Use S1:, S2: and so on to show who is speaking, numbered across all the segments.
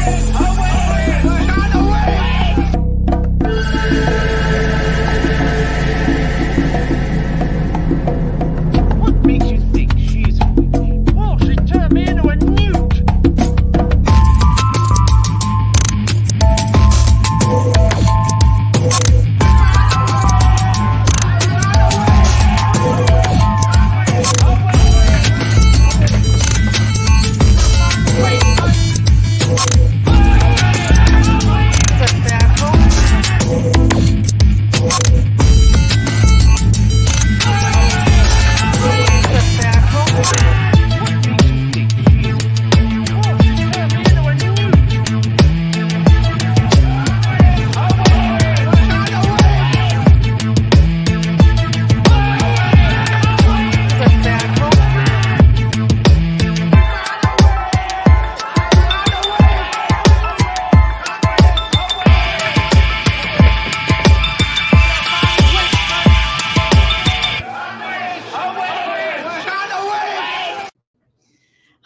S1: What makes you think she's a witch? Well, she turned me into a newt.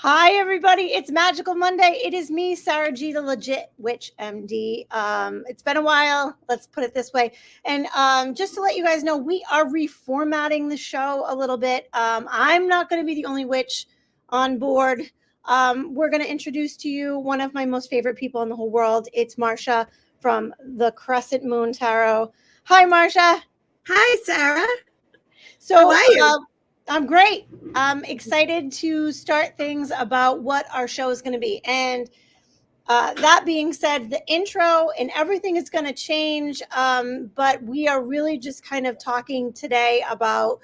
S2: Hi, everybody. It's Magical Monday. It is me, Sarah G, the legit witch MD. It's been a while. Let's put it this way. And just to let you guys know, we are reformatting the show a little bit. I'm not going to be the only witch on board. We're going to introduce to you one of my most favorite people in the whole world. It's Marsha from the Crescent Moon Tarot. Hi, Marsha.
S3: Hi, Sarah.
S2: So,
S3: how are you?
S2: I'm great. I'm excited to start things about what our show is going to be. And that being said, the intro and everything is going to change. But we are really just kind of talking today about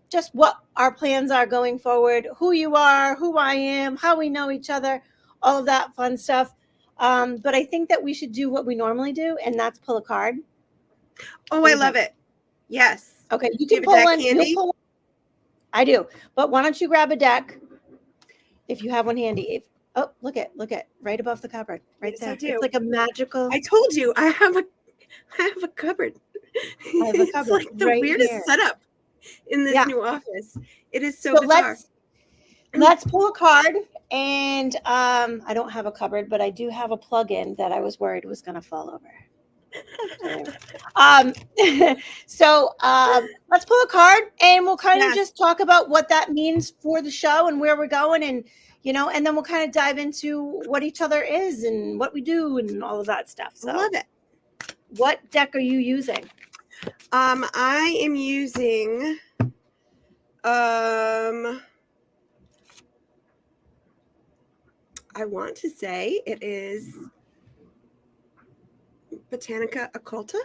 S2: just what our plans are going forward, who you are, who I am, how we know each other, all of that fun stuff. But I think that we should do what we normally do, and that's pull a card.
S3: Oh, I love it. Yes.
S2: Okay, you
S3: Do
S2: can
S3: you have a
S2: pull
S3: deck
S2: one.
S3: handy?
S2: You'll pull. I do, but why don't you grab a deck if you have one handy? Oh, look at right above the cupboard, right
S3: Yes,
S2: there.
S3: I do.
S2: It's like a magical.
S3: I told you I have a cupboard.
S2: I have a
S3: It's
S2: cupboard
S3: like the
S2: right
S3: weirdest
S2: here.
S3: setup in this
S2: Yeah.
S3: new office. It is so
S2: So
S3: bizarre.
S2: let's pull a card, and I don't have a cupboard, but I do have a plug-in that I was worried was going to fall over. So let's pull a card, and we'll kind of just talk about what that means for the show and where we're going, and and then we'll kind of dive into what each other is and what we do and all of that stuff. So
S3: I love it.
S2: What deck are you using?
S3: I am using I want to say it is Botanica Occulta.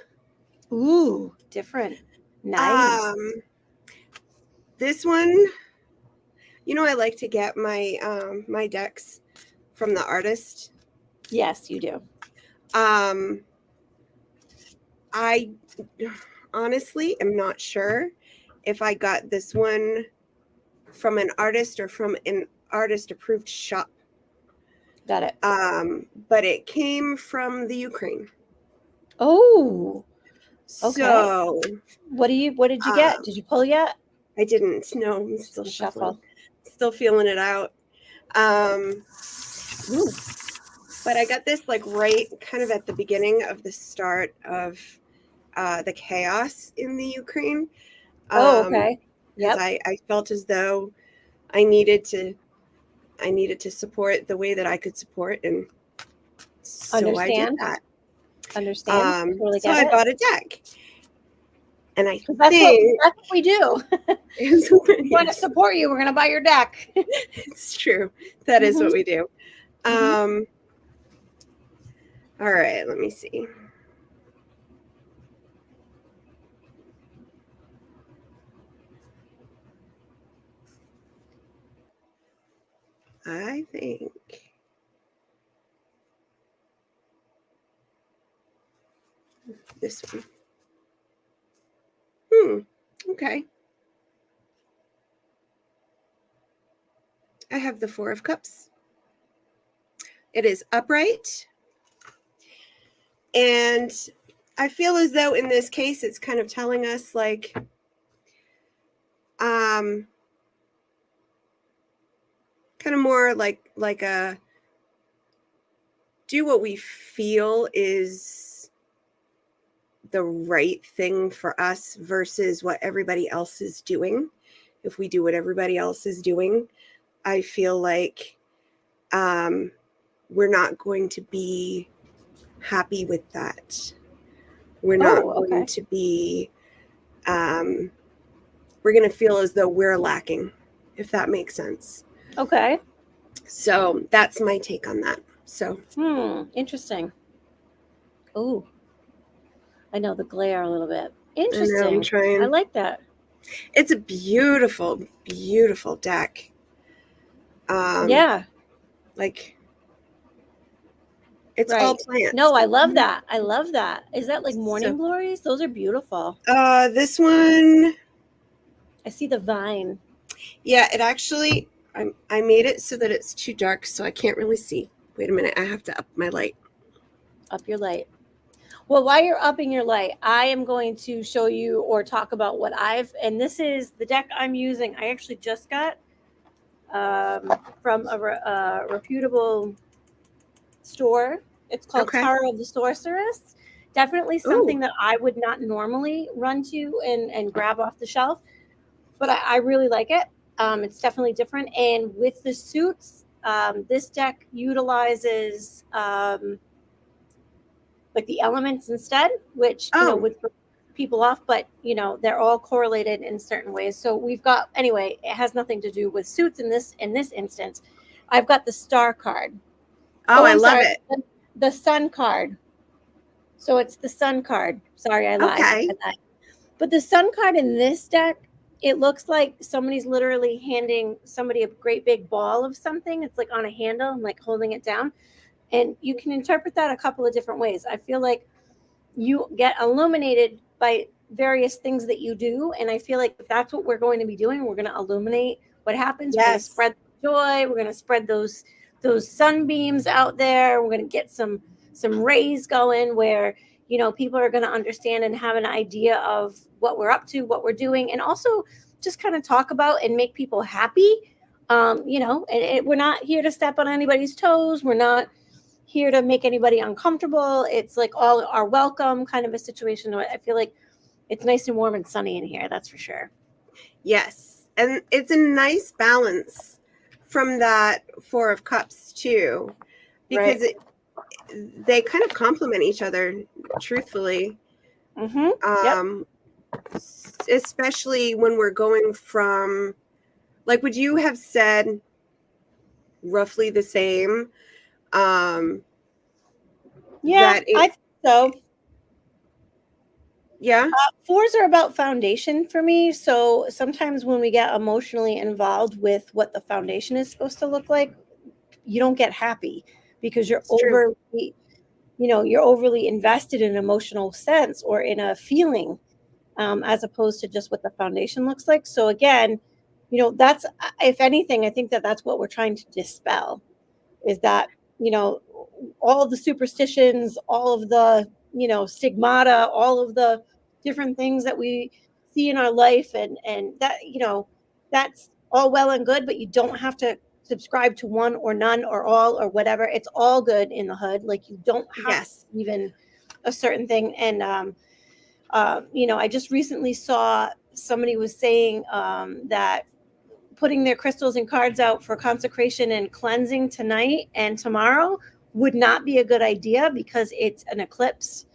S2: Ooh, different. Nice.
S3: This one, I like to get my my decks from the artist.
S2: Yes, you do.
S3: I honestly am not sure if I got this one from an artist or from an artist approved shop.
S2: Got it.
S3: But it came from the Ukraine.
S2: Oh, okay.
S3: So
S2: what did you get? Did you pull yet?
S3: I didn't. No, I'm still
S2: shuffle.
S3: Still feeling it out.
S2: Ooh.
S3: But I got this like right kind of at the beginning of the start of the chaos in the Ukraine.
S2: Okay. Yep.
S3: I felt as though I needed to support the way that I could support, and so I did that.
S2: Understand. Totally
S3: so I bought a deck, and I think
S2: that's what we do. We want to support you. We're going to buy your deck.
S3: It's true. That is what we do. All right. Let me see. I think this one. Okay. I have the Four of Cups. It is upright. And I feel as though in this case, it's kind of telling us like, kind of more like a do what we feel is the right thing for us versus what everybody else is doing. If we do what everybody else is doing, I feel like we're not going to be happy with that. We're not going to be, we're going to feel as though we're lacking, if that makes sense.
S2: Okay.
S3: So that's my take on that. So.
S2: Interesting. Oh, I know the glare a little bit.
S3: I know,
S2: Interesting.
S3: I'm trying.
S2: I like that.
S3: It's a beautiful, beautiful deck.
S2: Yeah.
S3: Like, it's
S2: Right.
S3: all plants.
S2: No, I love that. I love that. Is that like morning glories? Those are beautiful.
S3: This one,
S2: I see the vine.
S3: yeah, it actually, I made it so that it's too dark, so I can't really see. Wait a minute, I have to up my light.
S2: Up your light. Well, while you're upping your light, I am going to show you or talk about what and this is the deck I'm using. I actually just got from a reputable store. It's called Tara of the Sorceress. Definitely something that I would not normally run to and grab off the shelf, but I really like it. It's definitely different. And with the suits, this deck utilizes like the elements instead, which you know would throw people off, but you know they're all correlated in certain ways. So we've got, anyway, it has nothing to do with suits in this instance. I've got the star card.
S3: I love it.
S2: The sun card. So it's the sun card. Sorry, I lied.
S3: Okay.
S2: But the sun card in this deck, it looks like somebody's literally handing somebody a great big ball of something. It's like on a handle and like holding it down. And you can interpret that a couple of different ways. I feel like you get illuminated by various things that you do. And I feel like if that's what we're going to be doing, we're going to illuminate what happens. We're going to spread joy. We're going to spread those sunbeams out there. We're going to get some rays going where, you know, people are going to understand and have an idea of what we're up to, what we're doing, and also just kind of talk about and make people happy. You know, and we're not here to step on anybody's toes. We're not here to make anybody uncomfortable. It's like all are welcome kind of a situation. I feel like it's nice and warm and sunny in here. That's for sure.
S3: Yes. And it's a nice balance from that Four of Cups too, because they kind of complement each other, truthfully. Especially when we're going from, like, would you have said roughly the same?
S2: I think so.
S3: Yeah.
S2: Fours are about foundation for me. So sometimes when we get emotionally involved with what the foundation is supposed to look like, you don't get happy because you're you're overly invested in an emotional sense or in a feeling, as opposed to just what the foundation looks like. So again, you know, that's, if anything, I think that's what we're trying to dispel, is that, you know, all of the superstitions, all of the, you know, stigmata, all of the different things that we see in our life, and that, you know, that's all well and good, but you don't have to subscribe to one or none or all or whatever. It's all good in the hood. Like, you don't have even a certain thing. And you know, I just recently saw somebody was saying that putting their crystals and cards out for consecration and cleansing tonight and tomorrow would not be a good idea because it's an eclipse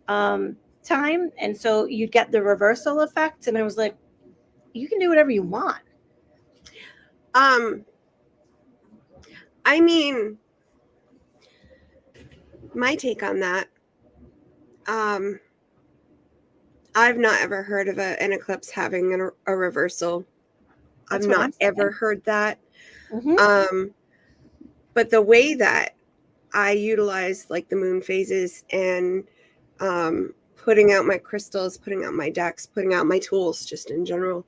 S2: time. And so you'd get the reversal effect. And I was like, you can do whatever you want.
S3: I mean, my take on that, I've not ever heard of an eclipse having a reversal. I've not ever heard that. But the way that I utilize, like, the moon phases and putting out my crystals, putting out my decks, putting out my tools just in general,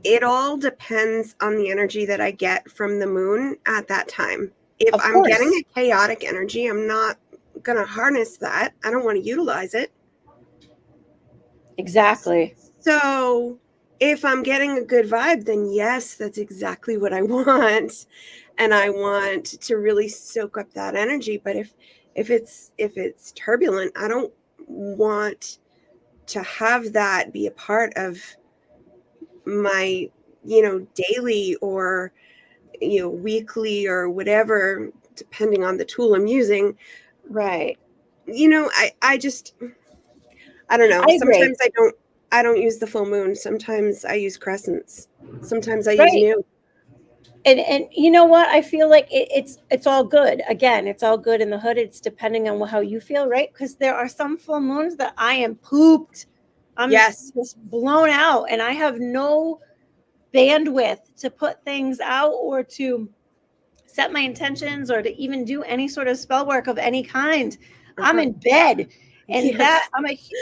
S3: it all depends on the energy that I get from the moon at that time. If I'm getting a chaotic energy, I'm not going to harness that. I don't want to utilize it.
S2: Exactly.
S3: So if I'm getting a good vibe, then yes, that's exactly what I want. and I want to really soak up that energy. But if it's turbulent, I don't want to have that be a part of my, daily or, weekly or whatever, depending on the tool I'm using.
S2: Right.
S3: I don't know.
S2: I agree.
S3: Sometimes I don't use the full moon. Sometimes I use crescents. Sometimes I use
S2: Right.
S3: new.
S2: And you know what? I feel like it's all good. Again, it's all good in the hood. It's depending on how you feel, right? Because there are some full moons that I am pooped. I'm
S3: Yes.
S2: just blown out, and I have no bandwidth to put things out or to set my intentions or to even do any sort of spell work of any kind. I'm in bed, and
S3: Yes.
S2: that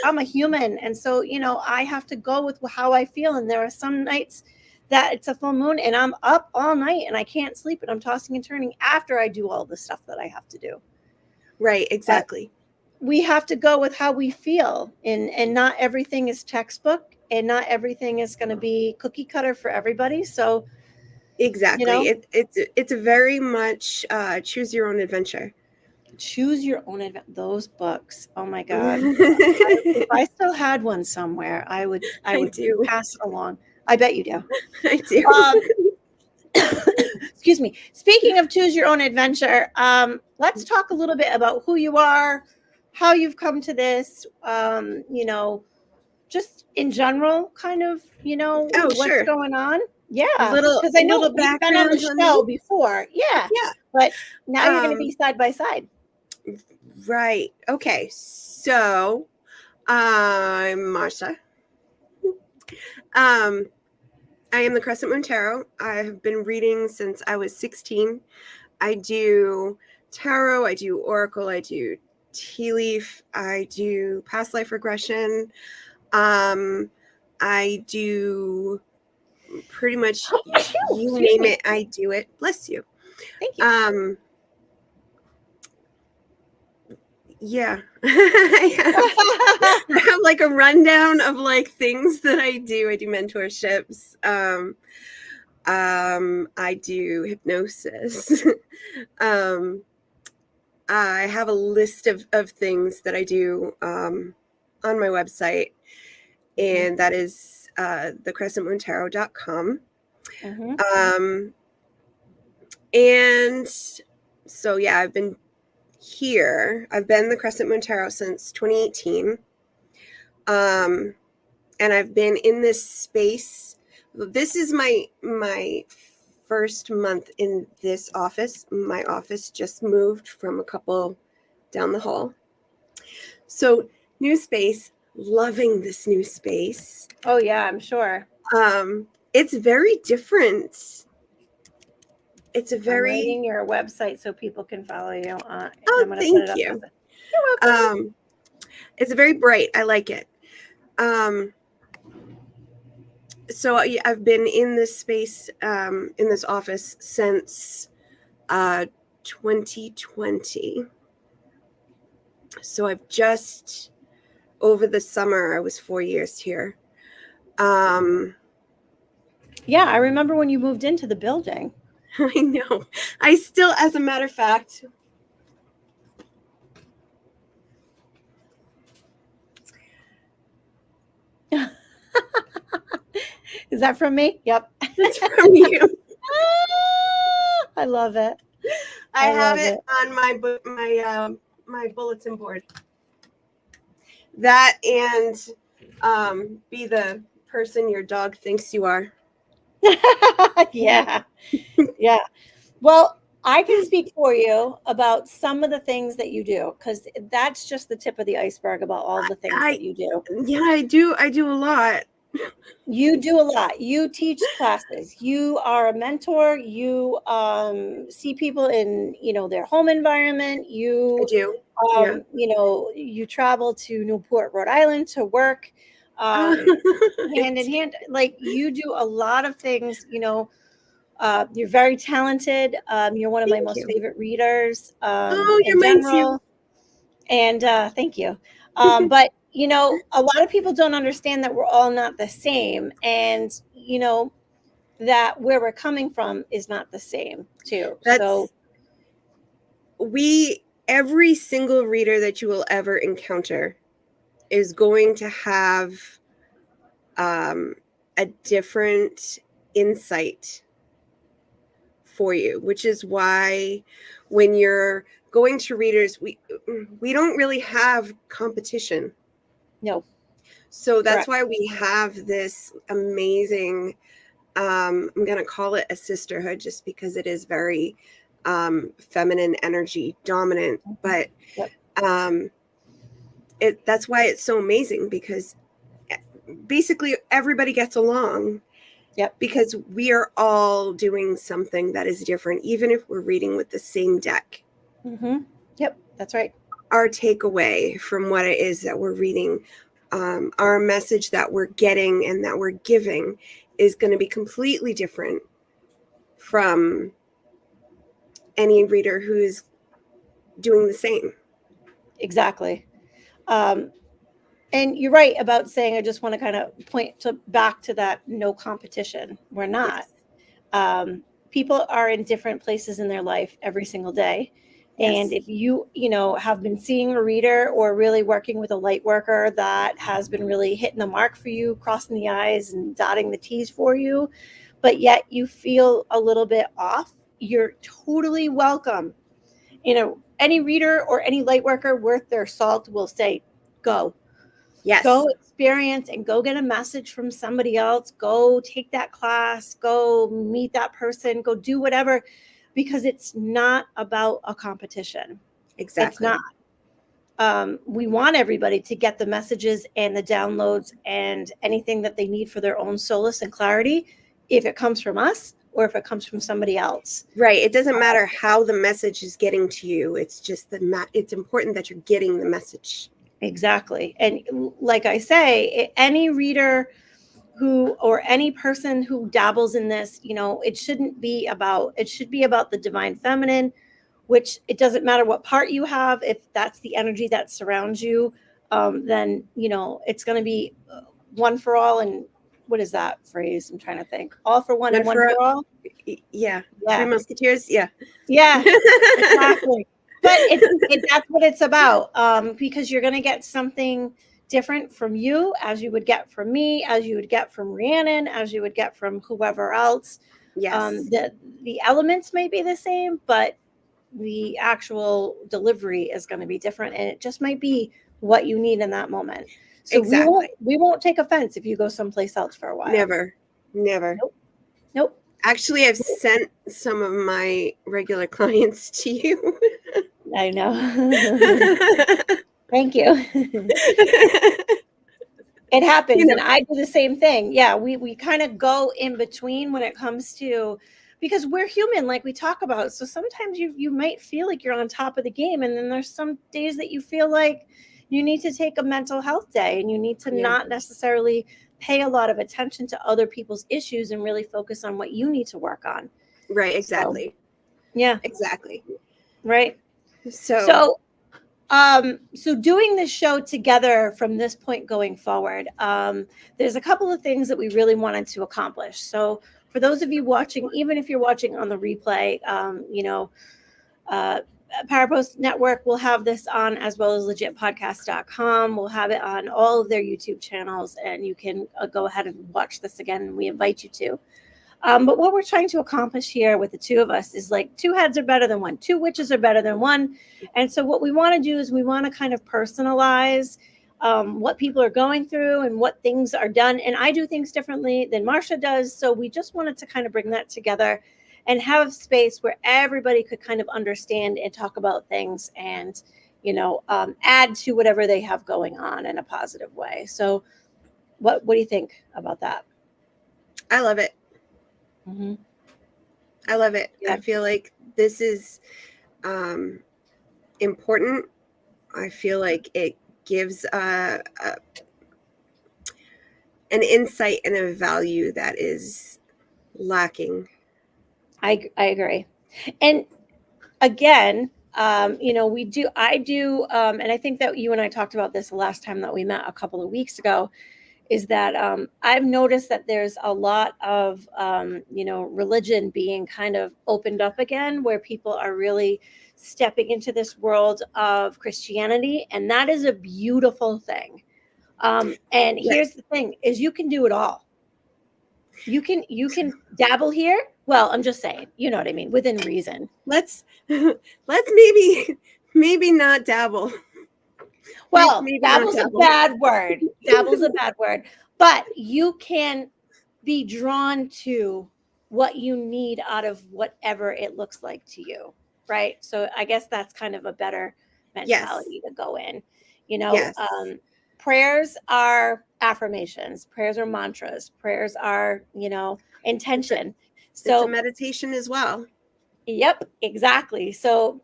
S2: I'm a human, and so I have to go with how I feel. And there are some nights that it's a full moon and I'm up all night and I can't sleep and I'm tossing and turning after I do all the stuff that I have to do.
S3: Right, exactly.
S2: But we have to go with how we feel, and not everything is textbook, and not everything is going to be cookie cutter for everybody. So
S3: exactly. It's a very much choose your own adventure.
S2: Choose your own adventure. Those books. Oh my God. If I still had one somewhere, I would
S3: do.
S2: pass it along. I bet you do.
S3: I do.
S2: Excuse me. Speaking of choose your own adventure, let's talk a little bit about who you are, how you've come to this, just in general, kind of, what's
S3: sure.
S2: going on. Yeah,
S3: Little-
S2: because I know
S3: little
S2: we've been on the
S3: background on
S2: show
S3: me?
S2: before. Yeah.
S3: Yeah.
S2: But now you're going to be side by side.
S3: Right. Okay. So I'm Marsha. I am the Crescent Moon Tarot. I have been reading since I was 16. I do tarot, I do oracle, I do tea leaf, I do past life regression. I do pretty much you name it, I do it. Bless you.
S2: Thank you.
S3: Yeah. I have like a rundown of like things that I do. I do mentorships. I do hypnosis. I have a list of things that I do on my website, and that is thecrescentmoontarot.com. And so, yeah, I've been here. I've been the Crescent Moon Tarot since 2018. And I've been in this space. This is my first month in this office. My office just moved from a couple down the hall. So new space, loving this new space.
S2: Oh yeah, I'm sure.
S3: It's very different. It's a
S2: I'm
S3: very
S2: writing your website so people can follow you.
S3: Thank you.
S2: You're welcome.
S3: It's very bright. I like it. So I've been in this space, in this office since 2020. So I've just, over the summer, I was 4 years here.
S2: Yeah, I remember when you moved into the building.
S3: I know. I still, as a matter of fact,
S2: Is that from me? Yep.
S3: That's from you.
S2: I love it.
S3: I have it on my bulletin board. That and be the person your dog thinks you are.
S2: Yeah. Yeah. Well, I can speak for you about some of the things that you do, because that's just the tip of the iceberg about all the things that you do.
S3: Yeah, I do a lot.
S2: You do a lot. You teach classes. You are a mentor. You see people in, their home environment.
S3: I do.
S2: You travel to Newport, Rhode Island to work hand in hand. Like, you do a lot of things. You're very talented. You're one of my most favorite readers in general. And thank you. But a lot of people don't understand that we're all not the same. And that where we're coming from is not the same too.
S3: That's
S2: So
S3: every single reader that you will ever encounter is going to have a different insight for you, which is why when you're going to readers, we don't really have competition.
S2: no.
S3: So that's
S2: Correct.
S3: why we have this amazing, I'm going to call it a sisterhood just because it is very feminine energy dominant, but
S2: Yep.
S3: That's why it's so amazing, because basically everybody gets along.
S2: Yep.
S3: Because we are all doing something that is different, even if we're reading with the same deck.
S2: Mm-hmm. Yep, that's right.
S3: Our takeaway from what it is that we're reading, our message that we're getting and that we're giving is going to be completely different from any reader who is doing the same.
S2: Exactly. And you're right about saying, I just want to kind of point back to that no competition. We're not.
S3: Yes.
S2: People are in different places in their life every single day.
S3: Yes.
S2: And if you have been seeing a reader or really working with a light worker that has been really hitting the mark for you, crossing the I's and dotting the T's for you, but yet you feel a little bit off, you're totally welcome. Any reader or any light worker worth their salt will say, go.
S3: Yes.
S2: Go experience and go get a message from somebody else. Go take that class. Go meet that person. Go do whatever, because it's not about a competition.
S3: Exactly.
S2: It's not. We want everybody to get the messages and the downloads and anything that they need for their own solace and clarity, if it comes from us or if it comes from somebody else.
S3: Right. It doesn't matter how the message is getting to you. It's just it's important that you're getting the message. Exactly.
S2: And like I say, any reader or any person who dabbles in this, it should be about the divine feminine, which it doesn't matter what part you have. If that's the energy that surrounds you, then, it's going to be one for all. And what is that phrase? I'm trying to think. All for one and one for all.
S3: Yeah. Three Musketeers. Yeah.
S2: Yeah, exactly. But that's what it's about, because you're going to get something different from you, as you would get from me, as you would get from Rhiannon, as you would get from whoever else.
S3: Yes.
S2: The elements may be the same, but the actual delivery is going to be different, and it just might be what you need in that moment. So
S3: exactly.
S2: we won't take offense if you go someplace else for a while.
S3: Never.
S2: Nope.
S3: Actually, I've sent some of my regular clients to you.
S2: I know. Thank you. It happens, and I do the same thing. Yeah, we kind of go in between when it comes to, because we're human, like we talk about. So sometimes you might feel like you're on top of the game, and then there's some days that you feel like you need to take a mental health day, and you need to not necessarily pay a lot of attention to other people's issues and really focus on what you need to work on.
S3: Right, exactly.
S2: So, yeah.
S3: Exactly.
S2: Right. So doing this show together from this point going forward, there's a couple of things that we really wanted to accomplish. So for those of you watching, even if you're watching on the replay, Parapost Network will have this on, as well as legitpodcast.com. We'll have it on all of their YouTube channels, and you can go ahead and watch this again, and we invite you to. But what we're trying to accomplish here with the two of us is like two heads are better than one, two witches are better than one. And so what we want to do is we want to kind of personalize what people are going through and what things are done. And I do things differently than Marsha does. So we just wanted to kind of bring that together and have a space where everybody could kind of understand and talk about things and, add to whatever they have going on in a positive way. So what do you think about that?
S3: I love it.
S2: Mm-hmm.
S3: I love it.
S2: Yeah.
S3: I feel like this is important. I feel like it gives an insight and a value that is lacking.
S2: I agree. And again, I do, and I think that you and I talked about this the last time that we met a couple of weeks ago, is that I've noticed that there's a lot of religion being kind of opened up again, where people are really stepping into this world of Christianity, and that is a beautiful thing. And
S3: Yes.
S2: here's the thing: is you can do it all. You can dabble here. Well, I'm just saying, you know what I mean, within reason.
S3: Let's maybe not dabble.
S2: Well,
S3: Maybe not
S2: dabble's a
S3: dabble.
S2: bad word. Dabble's a bad word. But you can be drawn to what you need out of whatever it looks like to you, right? So I guess that's kind of a better mentality to go in.
S3: Yes.
S2: Prayers are affirmations. Prayers are mantras. Prayers are, intention.
S3: It's a
S2: So,
S3: meditation as well.
S2: yep, exactly. So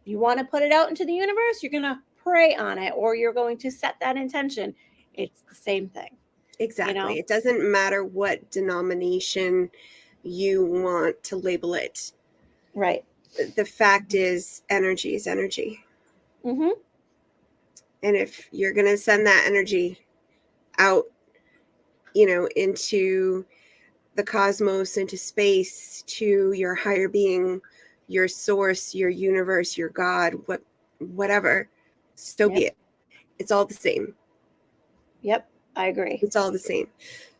S2: you want to put it out into the universe, you're going to pray on it, or you're going to set that intention. It's the same thing.
S3: Exactly. It doesn't matter what denomination you want to label it.
S2: Right.
S3: The fact is, energy is energy.
S2: Mm-hmm.
S3: And if you're going to send that energy out, into the cosmos, into space, to your higher being, your source, your universe, your God, whatever, so be it. It's all the same.
S2: Yep, I agree.
S3: It's all the same.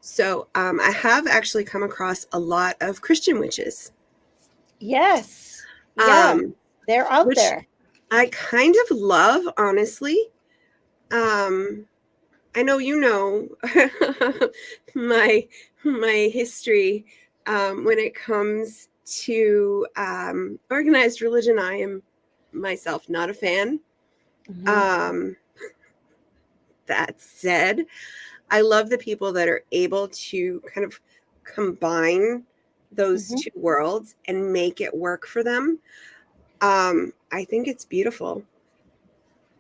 S3: So I have actually come across a lot of Christian witches.
S2: Yes. Yeah, they're out
S3: which
S2: there.
S3: I kind of love, honestly. I know my history when it comes to organized religion. I am myself not a fan.
S2: Mm-hmm.
S3: That said, I love the people that are able to kind of combine those
S2: Mhm.
S3: two worlds and make it work for them. I think it's beautiful.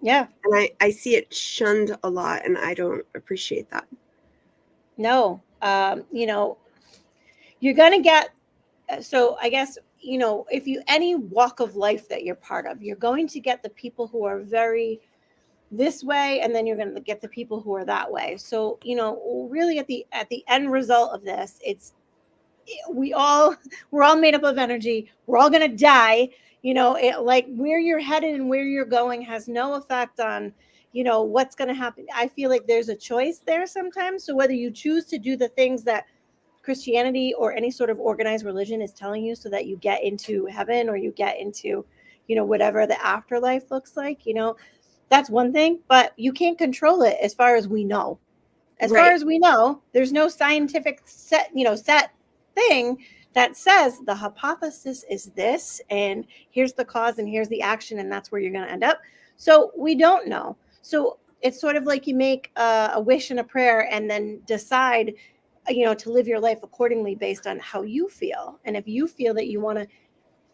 S2: Yeah.
S3: And I see it shunned a lot, and I don't appreciate that.
S2: No. You're gonna get. So I guess if you any walk of life that you're part of, you're going to get the people who are very this way, and then you're going to get the people who are that way. So really at the end result of this, we're all made up of energy. We're all going to die. Like where you're headed and where you're going has no effect on what's going to happen. I feel like there's a choice there sometimes. So whether you choose to do the things that Christianity or any sort of organized religion is telling you so that you get into heaven, or you get into whatever the afterlife looks like, that's one thing, but you can't control it as far as we know. As far
S3: Right.
S2: as we know, there's no scientific set thing that says the hypothesis is this, and here's the cause, and here's the action, and that's where you're going to end up. So we don't know. So it's sort of like you make a wish and a prayer, and then decide, to live your life accordingly based on how you feel. And if you feel that you want to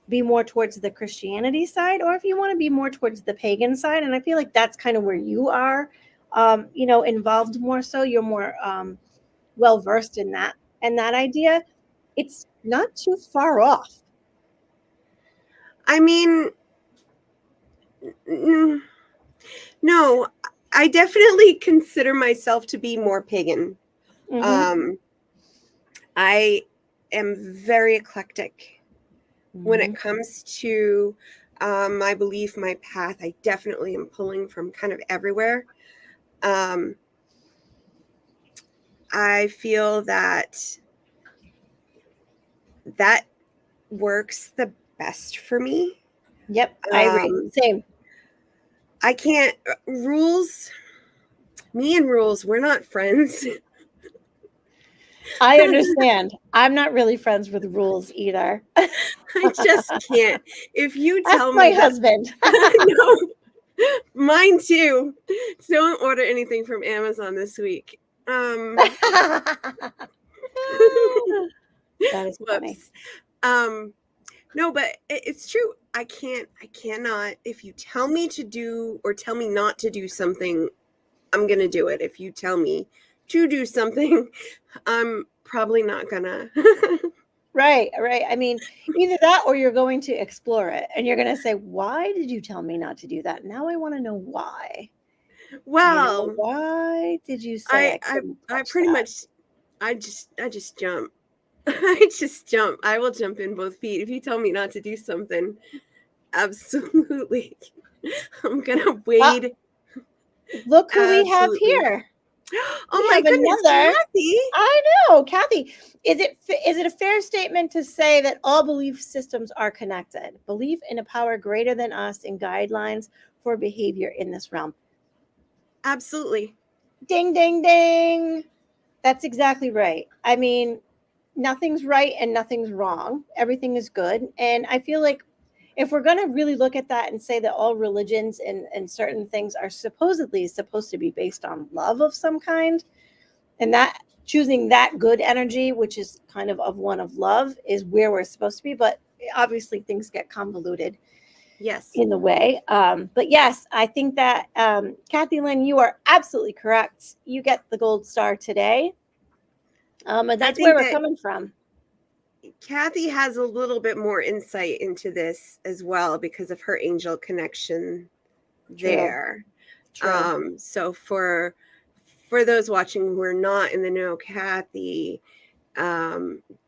S2: be more towards the Christianity side, or if you want to be more towards the pagan side, and I feel like that's kind of where you are, involved more so. You're more well versed in that idea. It's not too far off.
S3: I mean, no, I definitely consider myself to be more pagan.
S2: Mm-hmm.
S3: I am very eclectic when it comes to my belief, my path. I definitely am pulling from kind of everywhere. I feel that works the best for me.
S2: Yep, I agree. Same.
S3: I can't rules. Me and rules, we're not friends.
S2: I understand. I'm not really friends with rules either.
S3: I just can't. If you tell
S2: Ask my
S3: me
S2: husband.
S3: No, mine too. Don't order anything from Amazon this week.
S2: That is funny.
S3: No, but it's true. I cannot. If you tell me to do or tell me not to do something, I'm gonna do it. If you tell me to do something, I'm probably not gonna.
S2: Right. I mean, either that, or you're going to explore it, and you're going to say, why did you tell me not to do that? Now I want to know why.
S3: Well,
S2: Why did you say I couldn't
S3: I
S2: touch
S3: pretty
S2: that?
S3: much I just jump. I just jump. I will jump in both feet. If you tell me not to do something, absolutely. I'm gonna wade.
S2: Look who we have
S3: Absolutely.
S2: here.
S3: Oh
S2: We
S3: my
S2: have
S3: goodness,
S2: another.
S3: Kathy.
S2: I know, Kathy. Is it a fair statement to say that all belief systems are connected? Belief in a power greater than us and guidelines for behavior in this realm.
S3: Absolutely.
S2: Ding, ding, ding. That's exactly right. I mean, nothing's right and nothing's wrong. Everything is good. And I feel like if we're going to really look at that and say that all religions and certain things are supposedly supposed to be based on love of some kind, and that choosing that good energy, which is kind of one of love, is where we're supposed to be. But obviously things get convoluted
S3: Yes.
S2: in the way. But yes, I think that Kathy Lynn, you are absolutely correct. You get the gold star today. And that's where
S3: think
S2: we're
S3: that
S2: coming from.
S3: Kathy has a little bit more insight into this as well because of her angel connection there.
S2: True.
S3: So for those watching who are not in the know, Kathy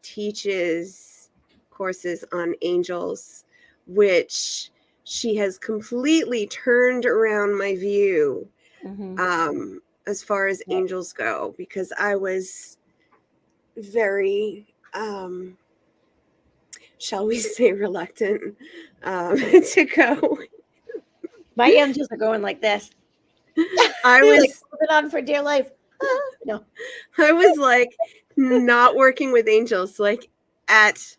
S3: teaches courses on angels, which she has completely turned around my view
S2: Mhm.
S3: as far as
S2: Yep.
S3: angels go, because I was very shall we say reluctant to go.
S2: My angels are going like this.
S3: I
S2: They're
S3: was
S2: like holding on for dear life. Ah, no.
S3: I was like not working with angels like at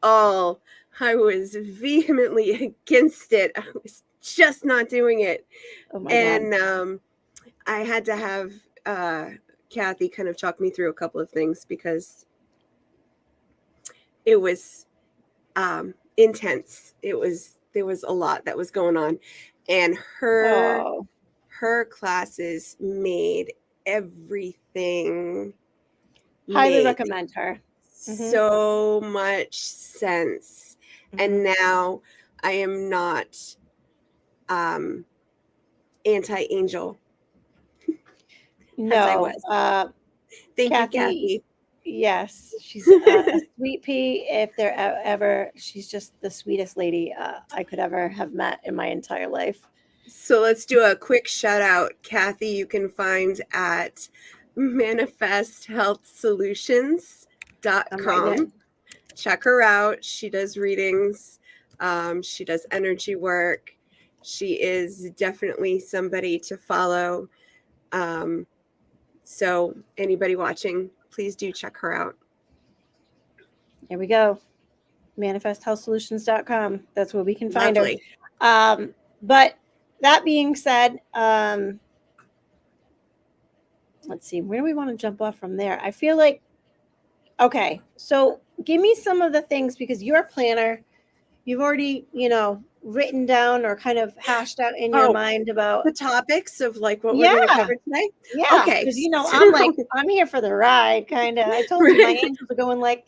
S3: all. I was vehemently against it. I was just not doing it.
S2: Oh my God.
S3: And I had to have Kathy kind of talk me through a couple of things because it was intense. There was a lot that was going on, and her
S2: Oh,
S3: classes made everything
S2: highly
S3: make
S2: recommend her.
S3: so much sense. And now I am not anti-angel as I
S2: No,
S3: was. Thank you,
S2: Kathy,
S3: Kathy.
S2: yes, she's a sweet pea. If there ever, she's just the sweetest lady I could ever have met in my entire life.
S3: So let's do a quick shout out. Kathy, you can find at manifesthealthsolutions.com.
S2: I'm right
S3: Check her out. She does readings. She does energy work. She is definitely somebody to follow. So anybody watching, please do check her out.
S2: There we go. manifesthealthsolutions.com. That's where we can find
S3: Lovely.
S2: her. But that being said, let's see, where do we want to jump off from there? I feel like, okay, so give me some of the things, because you're a planner. You've already, written down or kind of hashed out in your mind about
S3: the topics of like what we're going to cover today.
S2: Yeah,
S3: Okay.
S2: because I'm like, I'm here for the ride, kind of. I told you my angels are going like,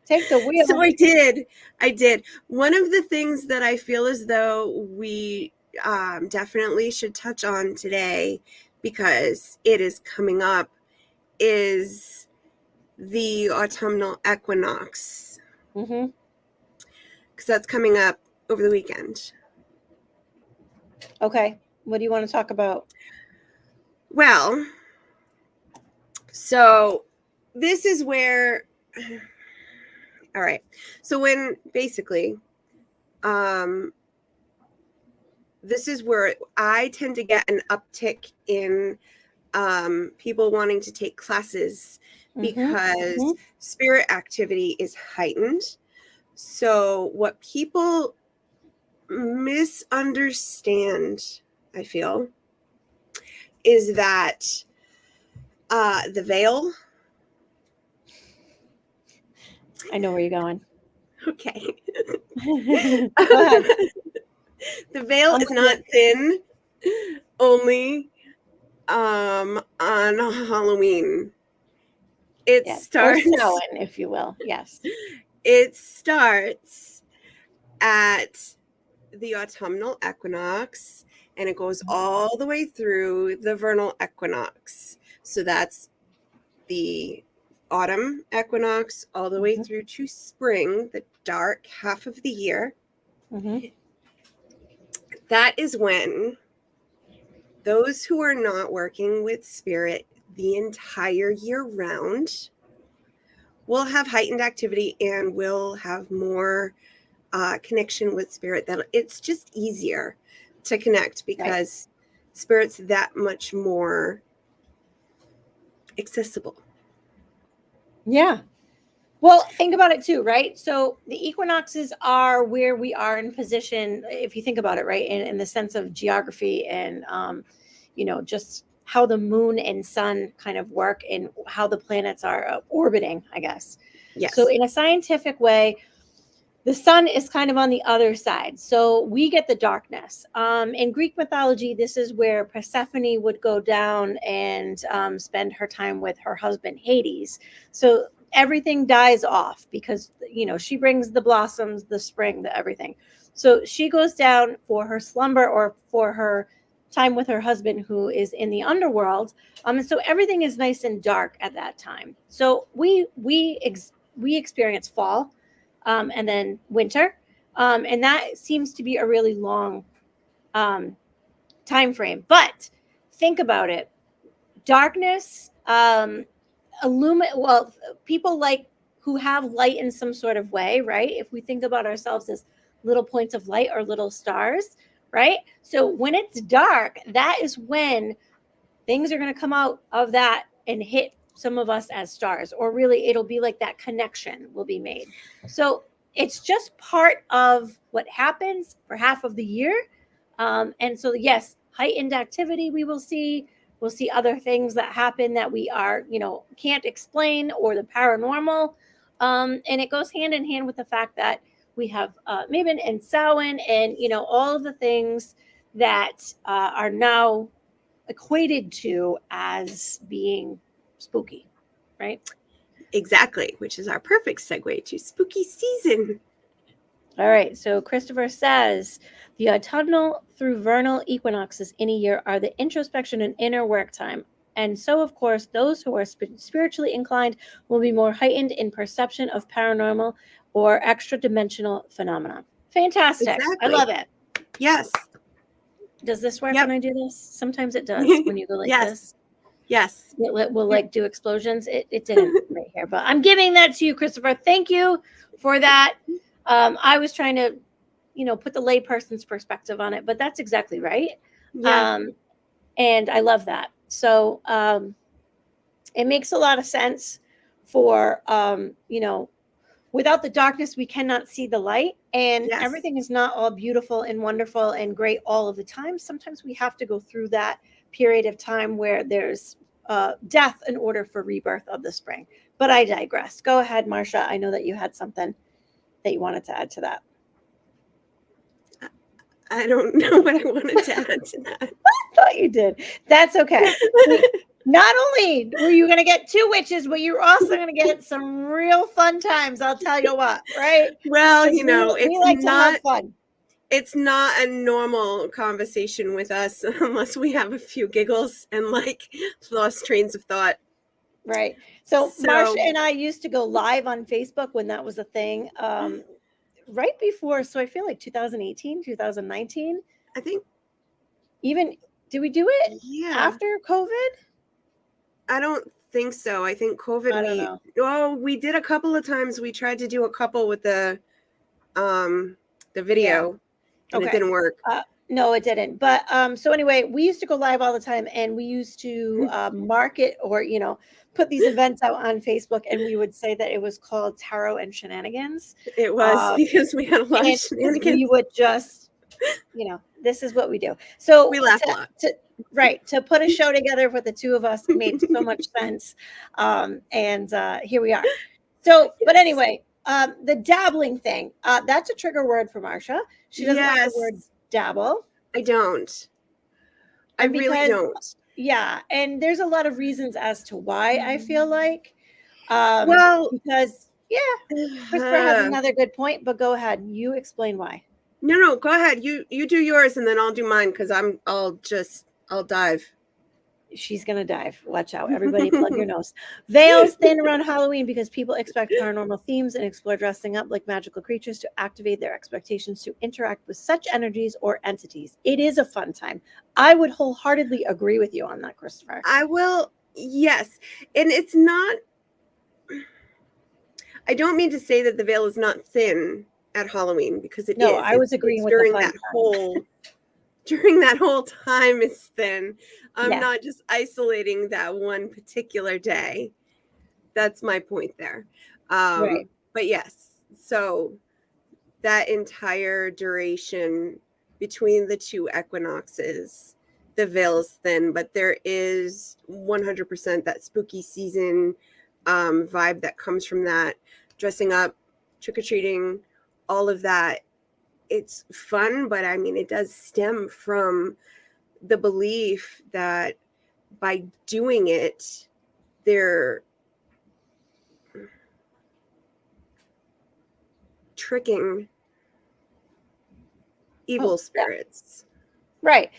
S2: take the wheel.
S3: So I did. One of the things that I feel as though we definitely should touch on today, because it is coming up, is the autumnal equinox. Because that's coming up over the weekend.
S2: Okay. What do you want to talk about?
S3: Well, so this is where, all right. So when basically, this is where I tend to get an uptick in people wanting to take classes because spirit activity is heightened. So what people misunderstand, I feel, is that the veil.
S2: I know where you're going.
S3: Okay.
S2: Go ahead.
S3: The veil is not thin only on Halloween. It starts,
S2: or snowing, if you will. Yes.
S3: It starts at the autumnal equinox, and it goes all the way through the vernal equinox. So that's the autumn equinox all the way
S2: Mhm.
S3: through to spring, the dark half of the year.
S2: Mhm.
S3: That is when those who are not working with spirit the entire year round will have heightened activity and will have more connection with spirit. That it's just easier to connect because spirit's that much more accessible.
S2: Yeah. Well, think about it too, right? So the equinoxes are where we are in position, if you think about it, right? In the sense of geography and, just how the moon and sun kind of work and how the planets are orbiting, I guess.
S3: Yes.
S2: So in a scientific way, the sun is kind of on the other side. So we get the darkness. In Greek mythology, this is where Persephone would go down and spend her time with her husband, Hades. So everything dies off because, she brings the blossoms, the spring, the everything. So she goes down for her slumber or for her time with her husband, who is in the underworld. And so everything is nice and dark at that time. So we experience fall, and then winter, and that seems to be a really long time frame. But think about it: darkness, well, people like who have light in some sort of way, right? If we think about ourselves as little points of light or little stars, right? So when it's dark, that is when things are going to come out of that and hit some of us as stars, or really it'll be like that connection will be made. So it's just part of what happens for half of the year. And so, yes, heightened activity we will see. We'll see other things that happen that we can't explain, or the paranormal. And it goes hand in hand with the fact that we have Mabon and Samhain and, all of the things that are now equated to as being spooky, right?
S3: Exactly, which is our perfect segue to spooky season.
S2: All right. So Christopher says the autumnal through vernal equinoxes in a year are the introspection and inner work time. And so, of course, those who are spiritually inclined will be more heightened in perception of paranormal or extra dimensional phenomena. Fantastic.
S3: Exactly.
S2: I love it.
S3: Yes.
S2: Does this work
S3: Yep.
S2: when I do this? Sometimes it does when you go like
S3: Yes.
S2: this.
S3: Yes.
S2: We'll like do explosions. It didn't right here, but I'm giving that to you, Christopher. Thank you for that. I was trying to, put the layperson's perspective on it, but that's exactly right.
S3: Yeah.
S2: And I love that. So it makes a lot of sense for, without the darkness, we cannot see the light, and
S3: Yes.
S2: everything is not all beautiful and wonderful and great all of the time. Sometimes we have to go through that period of time where there's death in order for rebirth of the spring. But I digress. Go ahead, Marcia. I know that you had something that you wanted to add to that.
S3: I don't know what I wanted to add to that.
S2: I thought you did. That's okay. Not only were you going to get 2 witches, but you're also going to get some real fun times. I'll tell you what, right?
S3: Well,
S2: We like to have fun.
S3: It's not a normal conversation with us unless we have a few giggles and like lost trains of thought.
S2: Right. So Marcia and I used to go live on Facebook when that was a thing. Right before, so I feel like 2018, 2019.
S3: I think.
S2: Even, did we do it after COVID?
S3: I don't think so. I think COVID.
S2: I don't know.
S3: We did a couple of times. We tried to do a couple with the video, and it didn't work.
S2: No, it didn't. But so anyway, we used to go live all the time, and we used to market or put these events out on Facebook, and we would say that it was called Tarot and Shenanigans.
S3: It was because we had a lot of shenanigans.
S2: We would just, this is what we do. So
S3: we laugh a lot.
S2: To put a show together with the two of us made so much sense. And here we are. So, but anyway, the dabbling thing, that's a trigger word for Marcia. She doesn't like the word dabble.
S3: I don't. I really don't.
S2: Yeah. And there's a lot of reasons as to why I feel like.
S3: Well,
S2: because, Christopher has another good point, but go ahead. You explain why.
S3: No, go ahead. You do yours and then I'll do mine because I'll dive.
S2: She's gonna dive. Watch out. Everybody plug your nose. Veils thin around Halloween because people expect paranormal themes and explore dressing up like magical creatures to activate their expectations to interact with such energies or entities. It is a fun time. I would wholeheartedly agree with you on that, Christopher.
S3: I will, yes. And it's not, I don't mean to say that the veil is not thin at Halloween because it is.
S2: No, I was agreeing
S3: it's
S2: with the
S3: during
S2: fun
S3: that
S2: time.
S3: during that whole time it's thin. I'm
S2: Yeah.
S3: not just isolating that one particular day. That's my point there.
S2: Right.
S3: But yes, so that entire duration between the two equinoxes, the veil is thin, but there is 100% that spooky season vibe that comes from that. Dressing up, trick-or-treating, all of that. It's fun, but I mean, it does stem from the belief that by doing it, they're tricking evil spirits.
S2: Right.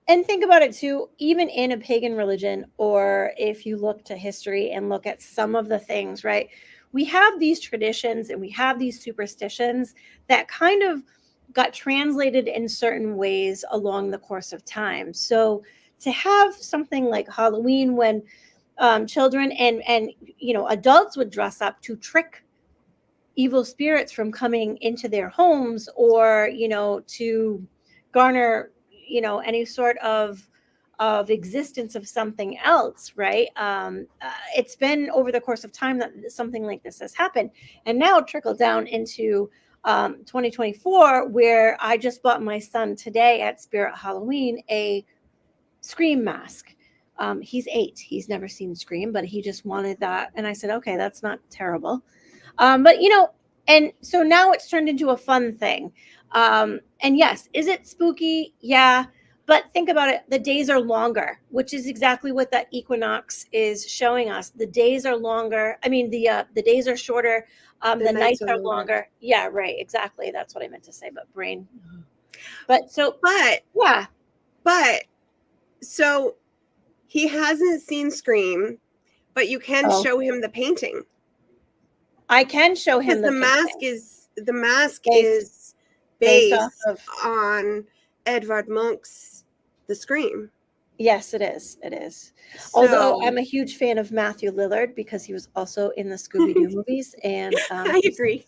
S2: And think about it too, even in a pagan religion, or if you look to history and look at some of the things, right? We have these traditions and we have these superstitions that kind of got translated in certain ways along the course of time. So to have something like Halloween when children and adults would dress up to trick evil spirits from coming into their homes, or to garner any sort of existence of something else, right? It's been over the course of time that something like this has happened, and now trickled down into 2024, where I just bought my son today at Spirit Halloween a Scream mask. He's 8. He's never seen Scream, but he just wanted that. And I said, okay, that's not terrible. But and so now it's turned into a fun thing. And yes, is it spooky? Yeah. But think about it. The days are longer, which is exactly what that equinox is showing us. The days are longer. I mean, the days are shorter. The nights are longer. Yeah, right. Exactly. That's what I meant to say, but brain. But
S3: So he hasn't seen Scream, but you can show him the painting.
S2: I can show him
S3: the mask is based on Edvard Munch's The Scream.
S2: Yes, it is. It is.
S3: So,
S2: although I'm a huge fan of Matthew Lillard because he was also in the Scooby-Doo movies, and
S3: I agree.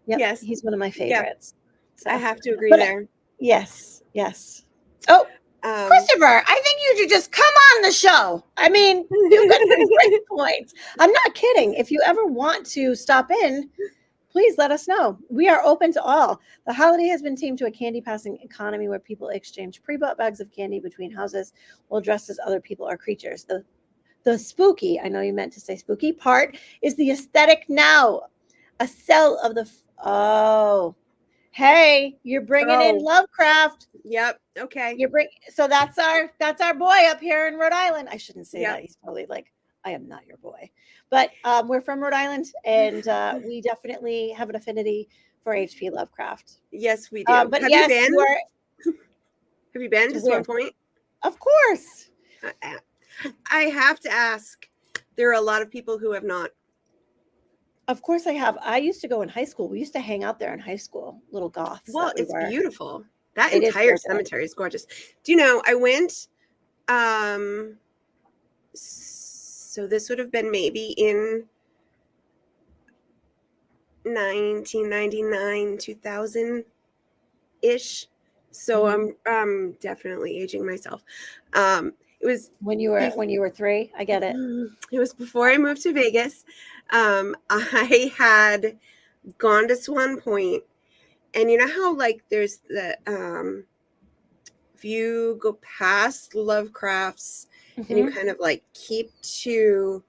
S2: Yes, he's one of my favorites.
S3: So, I have to agree there.
S2: Yes. Oh, Christopher, I think you should just come on the show. I mean, you've got some great points. I'm not kidding. If you ever want to stop in, please let us know. We are open to all. The holiday has been tamed to a candy passing economy where people exchange pre-bought bags of candy between houses while dressed as other people or creatures. The spooky, I know you meant to say spooky part, is the aesthetic now. A cell of the hey, you're bringing in Lovecraft.
S3: Yep. Okay.
S2: So that's our boy up here in Rhode Island. I shouldn't say that. He's probably like, I am not your boy. But we're from Rhode Island, and we definitely have an affinity for H.P. Lovecraft.
S3: Yes, we do.
S2: But
S3: have you been? Just one point.
S2: Of course.
S3: I have to ask. There are a lot of people who have not.
S2: Of course I have. I used to go in high school. We used to hang out there in high school, little goths.
S3: Well, it's beautiful. That entire cemetery is gorgeous. Do you know, I went, so this would have been maybe in 1999, 2000-ish. So I'm definitely aging myself. It was
S2: when you were 3. I get it.
S3: It was before I moved to Vegas. I had gone to Swan Point, and you know how like there's the if you go past Lovecraft's and you kind of like keep to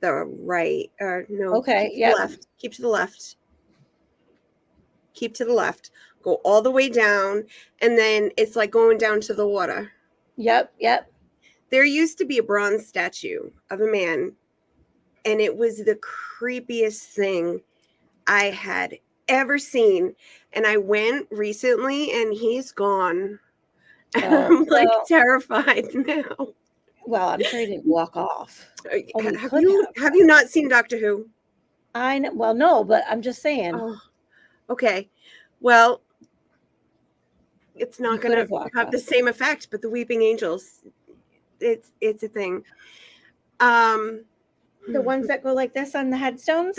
S3: the right or no, left, keep to the left, go all the way down, and then it's like going down to the water.
S2: Yep.
S3: There used to be a bronze statue of a man, and it was the creepiest thing I had ever seen. And I went recently and he's gone.
S2: Oh,
S3: I'm like
S2: well,
S3: terrified now.
S2: well, I'm sure he didn't walk off. Oh, he
S3: Have
S2: could
S3: you
S2: have.
S3: not seen Doctor Who?
S2: I know, well, no, but I'm just saying
S3: Oh, okay. Well, it's
S2: he
S3: not
S2: could
S3: going
S2: have
S3: to
S2: walked
S3: have
S2: off.
S3: the same effect, but the Weeping Angels, it's a thing. Um,
S2: The ones that go like this on the headstones.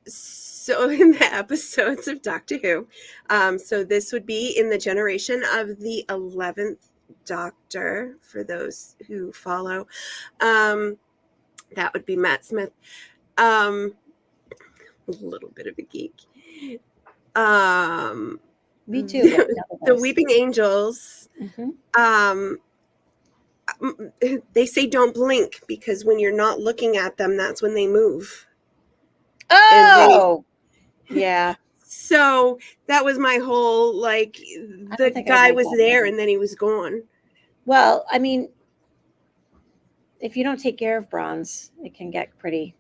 S3: So in the episodes of Doctor Who, so this would be in the generation of the 11th Doctor, for those who follow. That would be Matt Smith. A little bit of a geek.
S2: Me too. But
S3: The Weeping Angels.
S2: Mm-hmm.
S3: They say don't blink because when you're not looking at them, that's when they move.
S2: Oh, yeah.
S3: So that was my whole, like, the guy was there and then he was gone.
S2: Well, I mean, if you don't take care of bronze, it can get pretty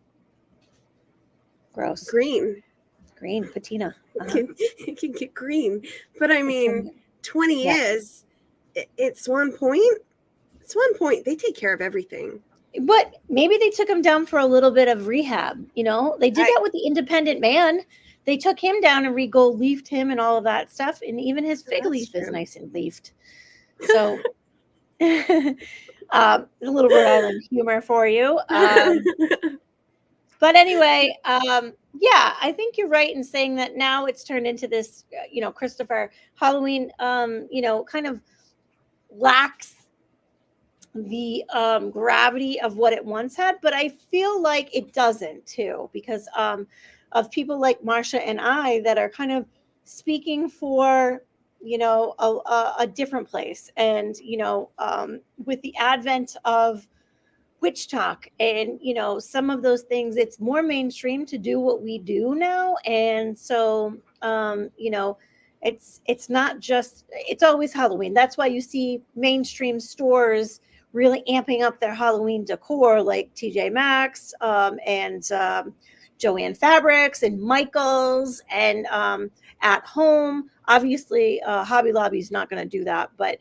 S2: gross.
S3: Green.
S2: Patina.
S3: It can get green. But I mean, 20 years, it's one point. It's one point. They take care of everything.
S2: But maybe they took him down for a little bit of rehab. You know, they did that with the Independent Man. They took him down and re-gold leafed him and all of that stuff. And even his fig leaf is nice and leafed. So a little Rhode Island humor for you. But anyway, yeah, I think you're right in saying that now it's turned into this, Christopher, Halloween, kind of lacks the gravity of what it once had, but I feel like it doesn't too, because of people like Marsha and I that are kind of speaking for a different place, and with the advent of witch talk and some of those things, it's more mainstream to do what we do now, and so it's not just, it's always Halloween. That's why you see mainstream stores really amping up their Halloween decor, like TJ Maxx and Joanne Fabrics and Michaels and At Home. Obviously, Hobby Lobby is not going to do that, but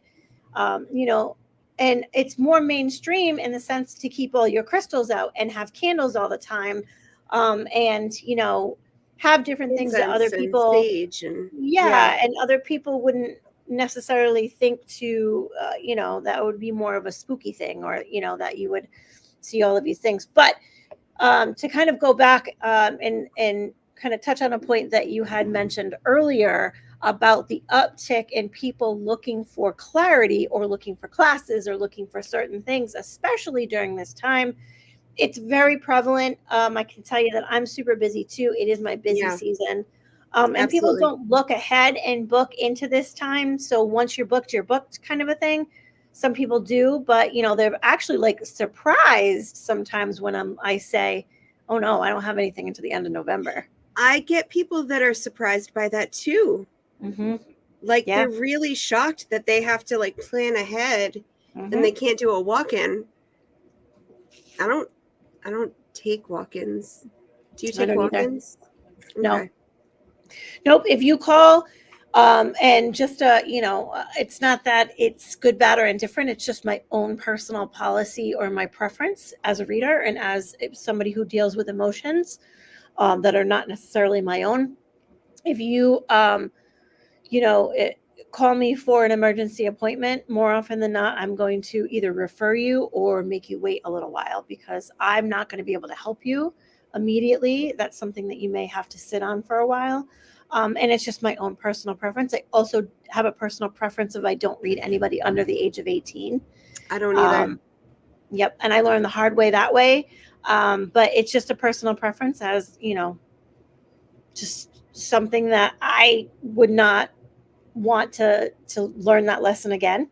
S2: and it's more mainstream in the sense to keep all your crystals out and have candles all the time, and have different things that other people,
S3: sage and
S2: and other people wouldn't necessarily think to, that would be more of a spooky thing, or that you would see all of these things. But to kind of go back and kind of touch on a point that you had mentioned earlier about the uptick in people looking for clarity, or looking for classes, or looking for certain things, especially during this time. It's very prevalent. I can tell you that I'm super busy too. It is my busy season. And people don't look ahead and book into this time. So once you're booked kind of a thing. Some people do, but they're actually like surprised sometimes when I say, oh no, I don't have anything until the end of November.
S3: I get people that are surprised by that too.
S2: Mm-hmm.
S3: Like they're really shocked that they have to like plan ahead and they can't do a walk-in. I don't take walk-ins. Do you take walk-ins?
S2: No.
S3: Okay.
S2: Nope. If you call, and just it's not that it's good, bad, or indifferent. It's just my own personal policy or my preference as a reader and as somebody who deals with emotions that are not necessarily my own. If you, call me for an emergency appointment, more often than not, I'm going to either refer you or make you wait a little while, because I'm not going to be able to help you immediately. That's something that you may have to sit on for a while. And it's just my own personal preference. I also have a personal preference of I don't read anybody under the age of 18.
S3: I don't either.
S2: Yep. And I learned the hard way that way. But it's just a personal preference, as, just something that I would not want to learn that lesson again.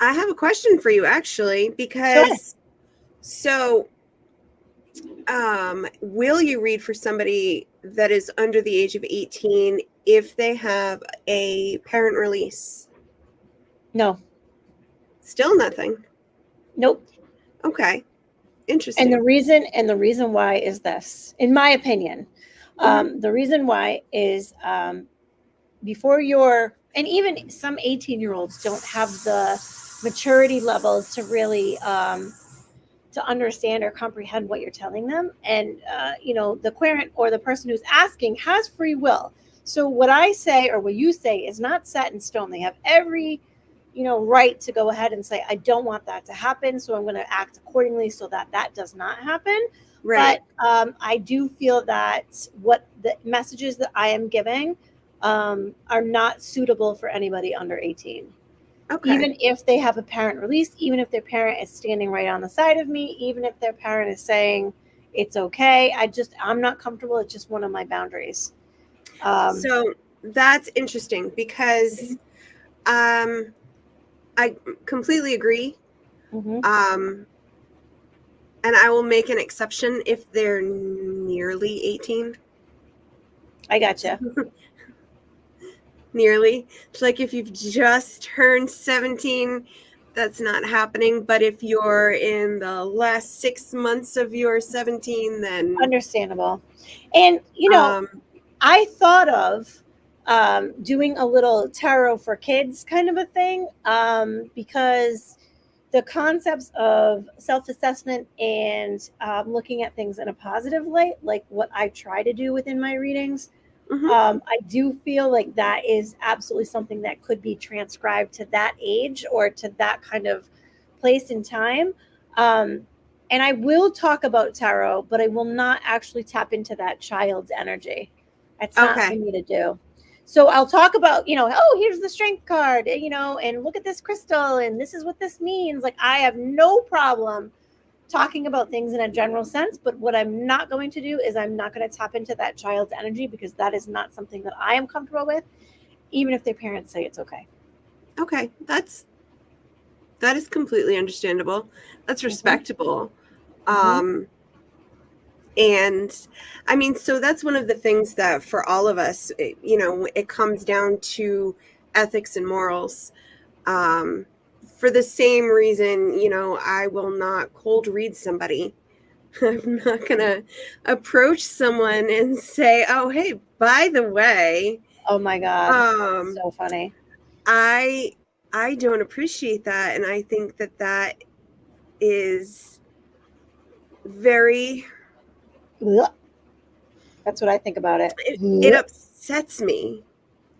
S3: I have a question for you, actually, because will you read for somebody that is under the age of 18 if they have a parent release?
S2: No.
S3: Still nothing?
S2: Nope.
S3: Okay. Interesting.
S2: And the reason why is this, in my opinion. The reason why is before you're, and even some 18-year-olds don't have the maturity levels to really to understand or comprehend what you're telling them. And the querent or the person who's asking has free will. So what I say or what you say is not set in stone. They have every right to go ahead and say, I don't want that to happen, so I'm going to act accordingly so that that does not happen.
S3: Right.
S2: But I do feel that what the messages that I am giving are not suitable for anybody under 18.
S3: Okay.
S2: Even if they have a parent release, even if their parent is standing right on the side of me, even if their parent is saying it's okay, I'm not comfortable. It's just one of my boundaries.
S3: So that's interesting because I completely agree.
S2: Mhm.
S3: And I will make an exception if they're nearly 18.
S2: I gotcha.
S3: Nearly. It's like if you've just turned 17, that's not happening. But if you're in the last 6 months of your 17, then
S2: Understandable. And I thought of doing a little tarot for kids kind of a thing, because the concepts of self-assessment and looking at things in a positive light, like what I try to do within my readings, I do feel like that is absolutely something that could be transcribed to that age or to that kind of place in time. And I will talk about tarot, but I will not actually tap into that child's energy. It's not for
S3: Okay.
S2: me to do. So I'll talk about, oh, here's the strength card, and look at this crystal, and this is what this means. Like, I have no problem talking about things in a general sense, but what I'm not going to do is I'm not going to tap into that child's energy, because that is not something that I am comfortable with, even if their parents say it's okay.
S3: Okay. That is completely understandable. That's respectable. And I mean, so that's one of the things that for all of us, it comes down to ethics and morals. For the same reason, I will not cold read somebody. I'm not going to approach someone and say, oh, hey, by the way.
S2: Oh my God. So funny.
S3: I don't appreciate that. And I think that is very...
S2: Ugh. That's what I think about it.
S3: It upsets me.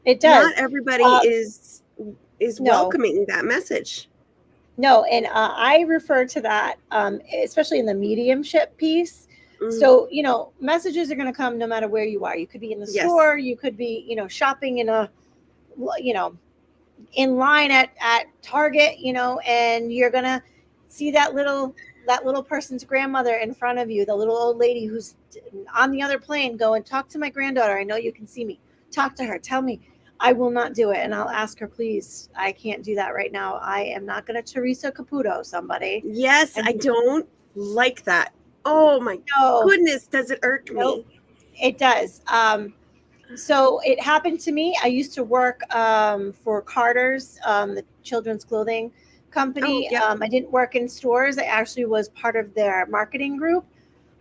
S2: It does.
S3: Not everybody is welcoming that message.
S2: No, and I refer to that, especially in the mediumship piece. So, messages are going to come no matter where you are. You could be in the store, you could be, shopping in in line at Target, and you're going to see that little person's grandmother in front of you, the little old lady who's on the other plane going, talk to my granddaughter. I know you can see me. Talk to her. Tell me. I will not do it. And I'll ask her, please, I can't do that right now. I am not going to Teresa Caputo somebody.
S3: Yes, I don't like that. Oh my goodness, does it irk me?
S2: It does. So it happened to me. I used to work for Carter's, the children's clothing company. I didn't work in stores. I actually was part of their marketing group.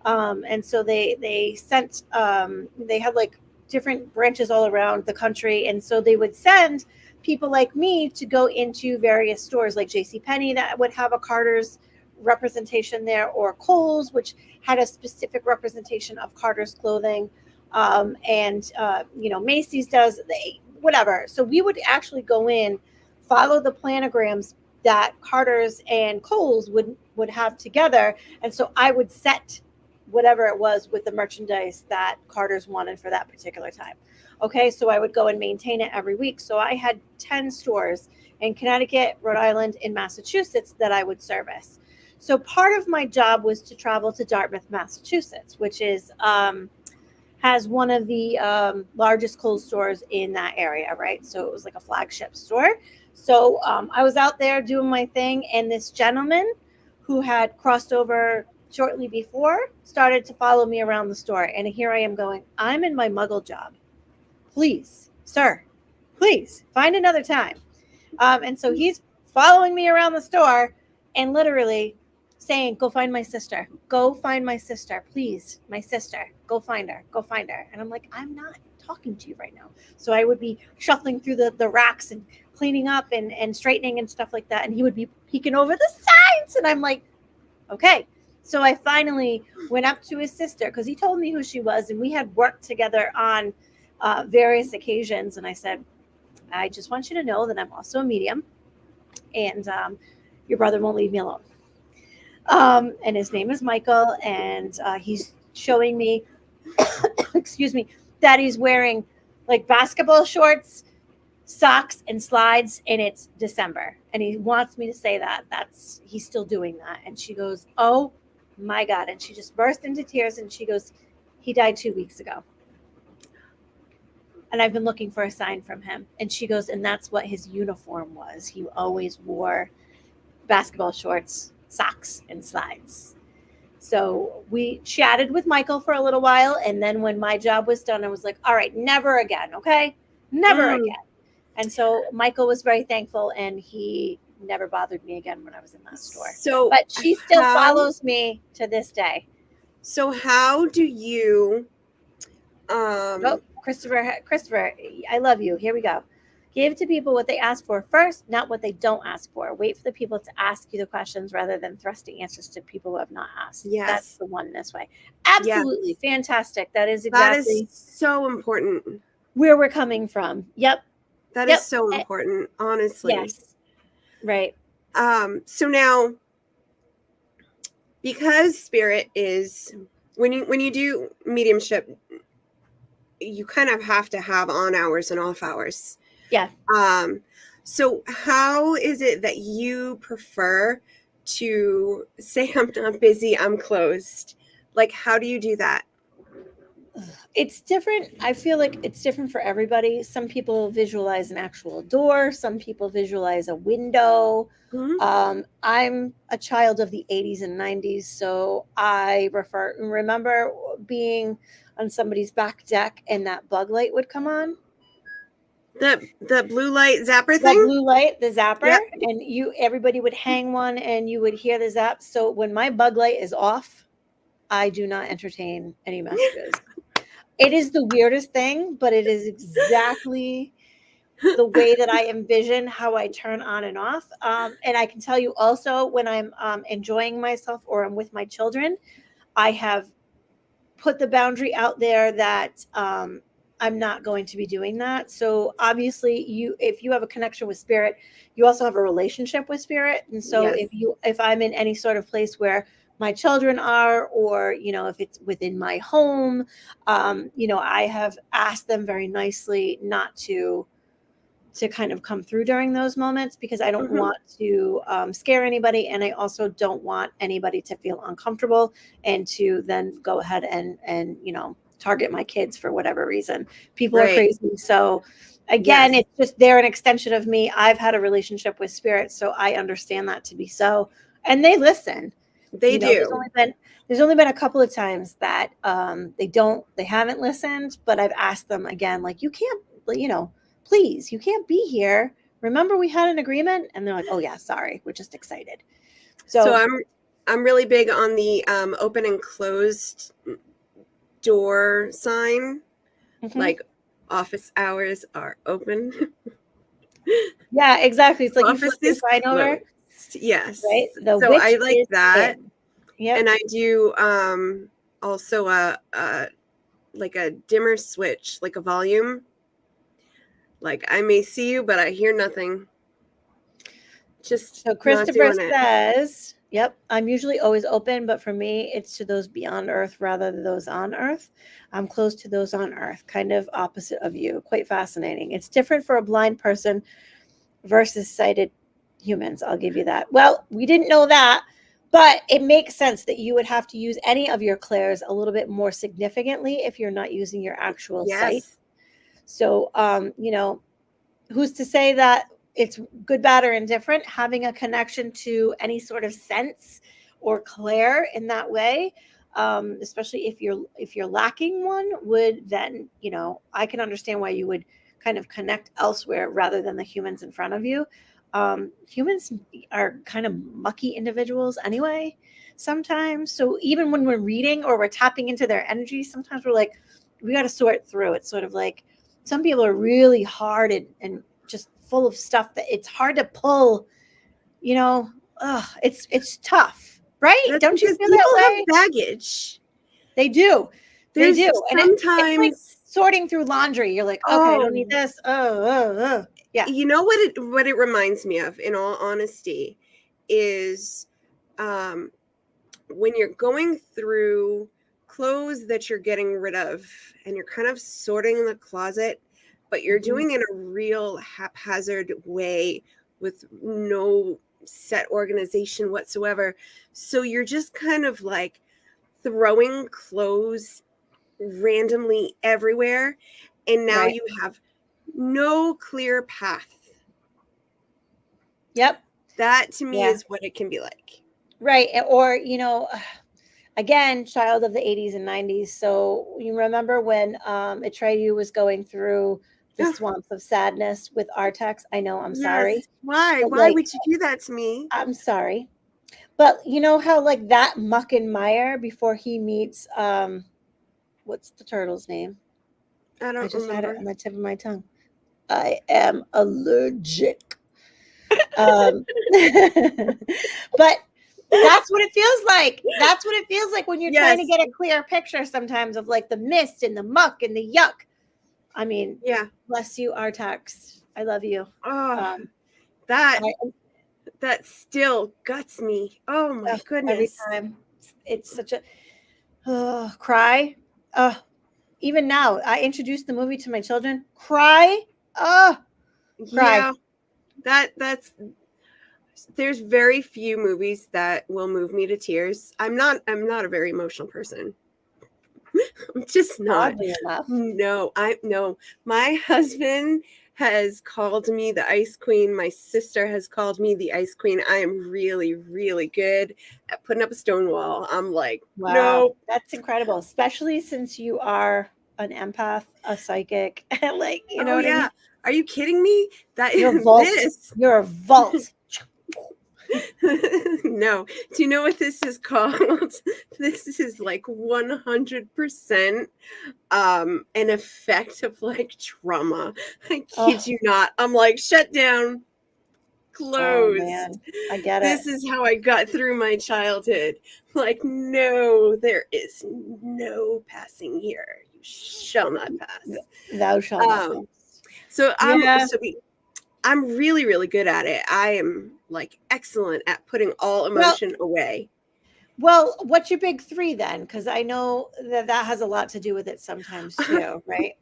S2: And so they sent, they had like different branches all around the country. And so they would send people like me to go into various stores like JCPenney that would have a Carter's representation there, or Kohl's, which had a specific representation of Carter's clothing. And Macy's does, whatever. So we would actually go in, follow the planograms that Carter's and Kohl's would have together. And so I would set whatever it was with the merchandise that Carter's wanted for that particular time. Okay, so I would go and maintain it every week. So I had 10 stores in Connecticut, Rhode Island, and Massachusetts that I would service. So part of my job was to travel to Dartmouth, Massachusetts, which is has one of the largest Kohl's stores in that area, right? So it was like a flagship store. So I was out there doing my thing, and this gentleman who had crossed over shortly before started to follow me around the store. And here I am going, I'm in my muggle job. Please, sir, please find another time. And so he's following me around the store and literally saying, go find my sister. Go find my sister, please. My sister. Go find her. Go find her. And I'm like, I'm not talking to you right now. So I would be shuffling through the racks and cleaning up and straightening and stuff like that. And he would be peeking over the signs. And I'm like, okay. So I finally went up to his sister because he told me who she was. And we had worked together on various occasions. And I said, I just want you to know that I'm also a medium. And your brother won't leave me alone. And his name is Michael. And he's showing me, excuse me, that he's wearing like basketball shorts, socks, and slides, and it's December. And he wants me to say that he's still doing that. And she goes, oh my God. And she just burst into tears and she goes, he died 2 weeks ago. And I've been looking for a sign from him. And she goes, and that's what his uniform was. He always wore basketball shorts, socks, and slides. So we chatted with Michael for a little while. And then when my job was done, I was like, all right, never again. Okay. Never again. And so Michael was very thankful and he never bothered me again when I was in that store.
S3: So,
S2: but she still follows me to this day.
S3: So how do you,
S2: Christopher, I love you. Here we go. Give to people what they ask for first, not what they don't ask for. Wait for the people to ask you the questions rather than thrusting answers to people who have not asked.
S3: Yes.
S2: That's the oneness way. Absolutely. Yes. Fantastic. That is exactly
S3: that is so important.
S2: Where we're coming from. Yep.
S3: That is so important, honestly.
S2: Yes. Right.
S3: So now, because spirit is, when you do mediumship, you kind of have to have on hours and off hours.
S2: Yeah.
S3: So how is it that you prefer to say, I'm not busy, I'm closed? Like, how do you do that?
S2: It's different. I feel like it's different for everybody. Some people visualize an actual door. Some people visualize a window. Mm-hmm. I'm a child of the 80s and 90s. So I remember being on somebody's back deck and that bug light would come on.
S3: The blue light zapper thing?
S2: The blue light, the zapper. Yep. And everybody would hang one and you would hear the zap. So when my bug light is off, I do not entertain any messages. It is the weirdest thing, but it is exactly the way that I envision how I turn on and off. And I can tell you also when I'm enjoying myself or I'm with my children, I have put the boundary out there that I'm not going to be doing that. So obviously if you have a connection with spirit, you also have a relationship with spirit. And so yes. if I'm in any sort of place where my children are, or, if it's within my home, I have asked them very nicely not to kind of come through during those moments because I don't mm-hmm. want to scare anybody. And I also don't want anybody to feel uncomfortable and to then go ahead and target my kids for whatever reason. People right. are crazy. So again, yes. It's just they're an extension of me. I've had a relationship with spirit, so I understand that to be so. And they listen.
S3: They do.
S2: There's only been a couple of times that they haven't listened, but I've asked them again, like, you can't, please, you can't be here. Remember we had an agreement? And they're like, oh yeah, sorry. We're just excited.
S3: So I'm really big on the open and closed door sign, mm-hmm. like office hours are open.
S2: Yeah, exactly. It's like office you flip the sign over.
S3: Yes.
S2: Right.
S3: So I like that.
S2: Yeah.
S3: And I do also like a dimmer switch, like a volume. Like I may see you, but I hear nothing. Just
S2: so Christopher says, yep, I'm usually always open, but for me, it's to those beyond Earth rather than those on Earth. I'm close to those on Earth, kind of opposite of you. Quite fascinating. It's different for a blind person versus sighted humans. I'll give you that. Well, we didn't know that, but it makes sense that you would have to use any of your clairs a little bit more significantly if you're not using your actual sight. So, who's to say that it's good, bad, or indifferent? Having a connection to any sort of sense or clair in that way, especially if you're lacking one, would then, I can understand why you would kind of connect elsewhere rather than the humans in front of you. Humans are kind of mucky individuals anyway, sometimes. So even when we're reading or we're tapping into their energy, sometimes we're like, we got to sort through. It's sort of like some people are really hard and just full of stuff that it's hard to pull, you know. It's tough, right?
S3: That's
S2: Don't you
S3: because
S2: feel that
S3: people
S2: way?
S3: have baggage.
S2: They do.
S3: There's
S2: they do. And it's like
S3: sometimes,
S2: sorting through laundry. You're like, okay, I don't need
S3: oh,
S2: this. Yeah.
S3: you know what it reminds me of, in all honesty, is when you're going through clothes that you're getting rid of and you're kind of sorting the closet, but you're
S2: Mhm.
S3: doing it in a real haphazard way with no set organization whatsoever. So you're just kind of like throwing clothes randomly everywhere, and now
S2: Right.
S3: you have no clear path.
S2: Yep.
S3: That to me
S2: Yeah.
S3: is what it can be like.
S2: Right. Or, again, child of the 80s and 90s. So you remember when Atreyu was going through the
S3: Ugh.
S2: swamps of sadness with Artax? I know, I'm sorry.
S3: Yes. Why?
S2: But,
S3: Why
S2: like,
S3: would you do that to me?
S2: I'm sorry. But you know how like that Muck and Meyer before he meets what's the turtle's name?
S3: I
S2: I
S3: don't
S2: just had it
S3: remember.
S2: on the tip of my tongue. I am allergic. But that's what it feels like. That's what it feels like when you're trying to
S3: Yes.
S2: get a clear picture sometimes of like the mist and the muck and the yuck. I mean,
S3: Yeah.
S2: bless you, Artax. I love you.
S3: Oh,
S2: Um,
S3: that
S2: I,
S3: still guts me. Oh my
S2: every
S3: goodness.
S2: time it's such a cry. Even now, I introduced the movie to my children. Cry. Cry.
S3: Yeah. That's there's very few movies that will move me to tears. I'm not a very emotional person. I'm just not.
S2: Oddly enough.
S3: No. My husband has called me the ice queen. My sister has called me the ice queen. I am really, really good at putting up a stone wall. I'm like,
S2: Wow,
S3: no.
S2: that's incredible, especially since you are an empath, a psychic, like you know
S3: Oh
S2: what I
S3: yeah.
S2: mean.
S3: Are you kidding me? That
S2: You're a vault.
S3: this
S2: You're a vault.
S3: no. Do you know what this is called? This is like 100% an effect of like trauma. I kid you not. I'm like, shut down,
S2: Oh
S3: closed.
S2: man, I get
S3: This
S2: it.
S3: is how I got through my childhood. Like, no, there is no passing here. You shall not pass.
S2: Thou shalt not
S3: Um,
S2: pass.
S3: so
S2: Yeah.
S3: I'm really, really good at it. I am like excellent at putting all emotion away.
S2: Well, what's your big three then? Because I know that has a lot to do with it sometimes too, right?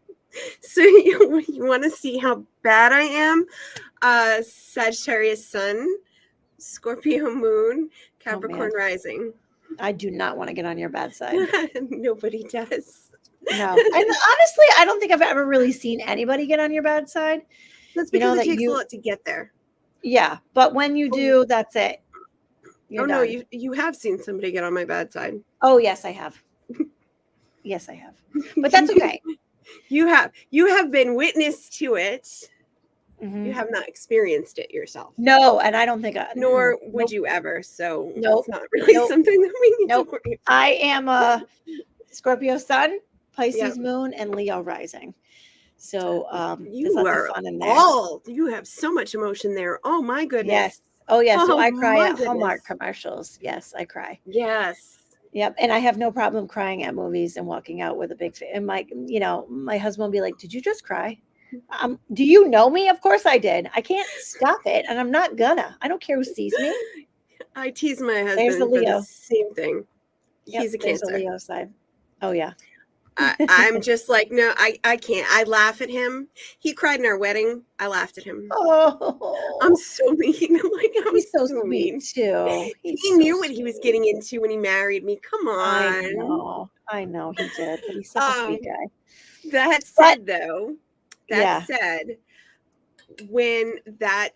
S3: So you want to see how bad I am? Sagittarius Sun, Scorpio Moon, Capricorn Rising.
S2: I do not want to get on your bad side.
S3: Nobody does.
S2: No, and honestly, I don't think I've ever really seen anybody get on your bad side.
S3: That's
S2: You know
S3: because it
S2: that
S3: takes a
S2: you,
S3: lot to get there.
S2: yeah, but when you do, that's it. You're
S3: Oh no,
S2: done.
S3: you have seen somebody get on my bad side.
S2: Oh yes, I have. Yes, I have. But that's okay.
S3: You have been witness to it.
S2: Mhm.
S3: You have not experienced it yourself.
S2: No, and I don't think
S3: Nor would
S2: nope.
S3: you ever. So
S2: Nope.
S3: it's not really
S2: Nope.
S3: something that we need
S2: Nope.
S3: to worry about.
S2: I am a Scorpio Sun, Pisces
S3: Yeah.
S2: Moon, and Leo Rising. So there's
S3: You
S2: lots
S3: are
S2: of fun in there.
S3: you have so much emotion there. Oh my goodness.
S2: Yes. Oh yeah. So
S3: Oh,
S2: I cry
S3: my
S2: at Hallmark
S3: goodness.
S2: commercials. Yes, I cry.
S3: Yes.
S2: Yep. And I have no problem crying at movies and walking out with a big and my husband will be like, "Did you just cry?" Do you know me? Of course I did. I can't stop it, and I'm not gonna. I don't care who sees me.
S3: I tease my
S2: There's
S3: husband
S2: a
S3: for
S2: Leo.
S3: the same thing.
S2: Yep,
S3: He's a
S2: there's
S3: Cancer.
S2: a Leo side. Oh yeah.
S3: I'm just like, no, I can't. I laugh at him. He cried in our wedding. I laughed at him.
S2: Oh,
S3: I'm so mean. Like, I'm
S2: he's so
S3: so
S2: sweet
S3: mean.
S2: too.
S3: He
S2: He's so
S3: knew what he was
S2: sweet.
S3: getting into when he married me. Come on.
S2: I know he did, but he's such a sweet guy.
S3: That said, though,
S2: Yeah.
S3: when that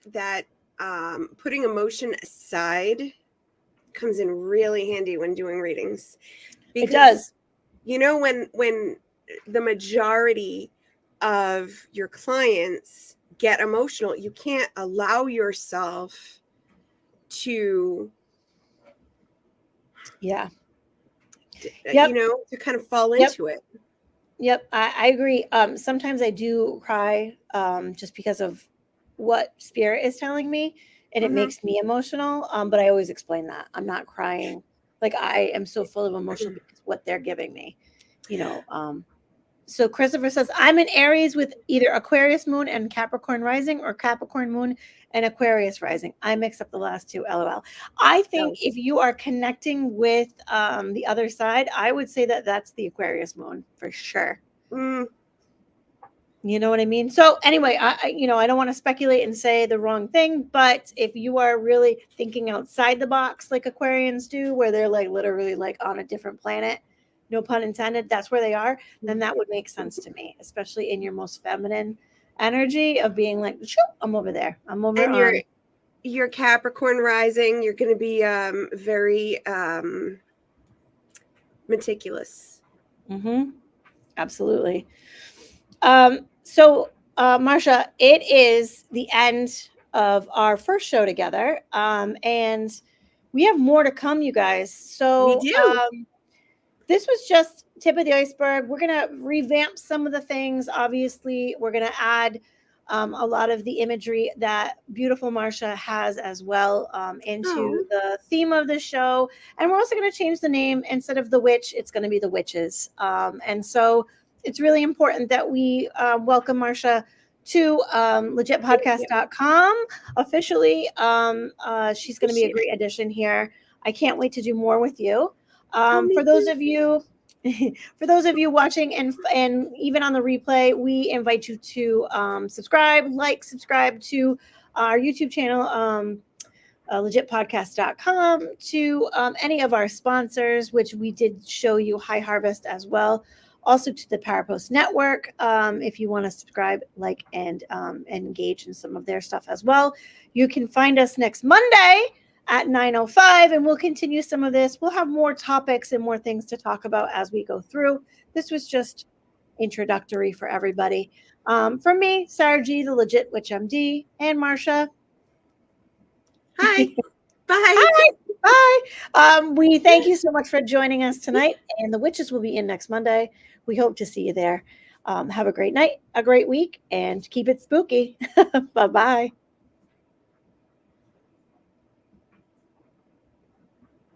S3: putting emotion aside comes in really handy when doing readings.
S2: It does.
S3: You know, when the majority of your clients get emotional, you can't allow yourself to
S2: Yeah.
S3: you know, to kind of fall into it.
S2: Yep, I agree. Sometimes I do cry just because of what spirit is telling me, and it
S3: Mhm.
S2: makes me emotional. But I always explain that I'm not crying. Like I am so full of emotion because what they're giving me, you know. So Christopher says I'm in Aries with either Aquarius moon and Capricorn rising, or Capricorn moon and Aquarius rising. I mix up the last two. LOL. I think
S3: So,
S2: if you are connecting with the other side, I would say that that's the Aquarius moon for sure.
S3: mm,
S2: You know what I mean? So anyway, I don't want to speculate and say the wrong thing, but if you are really thinking outside the box like Aquarians do, where they're like literally like on a different planet, no pun intended, that's where they are, then that would make sense to me, especially in your most feminine energy of being like, "Shoo, I'm over there. I'm over
S3: and
S2: on."
S3: your Capricorn rising, you're going to be very meticulous.
S2: Mm-hmm. Absolutely. So, Marsha, it is the end of our first show together, and we have more to come, you guys.
S3: We
S2: So,
S3: do.
S2: this was just tip of the iceberg. We're gonna revamp some of the things. Obviously, we're gonna add a lot of the imagery that beautiful Marsha has as well into
S3: Oh,
S2: the theme of the show, and we're also gonna change the name. Instead of the witch, it's gonna be the witches. And so it's really important that we welcome Marsha to
S3: thank you.
S2: legitpodcast.com officially. She's going to be a
S3: Appreciate it.
S2: great addition here. I can't wait to do more with you.
S3: Oh, me
S2: For those
S3: too.
S2: of you for those of you watching and even on the replay, we invite you to subscribe to our YouTube channel, legitpodcast.com, to any of our sponsors, which we did show you High Harvest as well. Also to the Parapost Network, if you want to subscribe, like, and engage in some of their stuff as well. You can find us next Monday at 9:05, and we'll continue some of this. We'll have more topics and more things to talk about as we go through. This was just introductory for everybody. From me, Sarah G, the Legit Witch MD, and Marsha.
S3: Hi. Bye.
S2: Hi. Bye. We thank you so much for joining us tonight, and the witches will be in next Monday. We hope to see you there. Have a great night, a great week, and keep it spooky. Bye bye.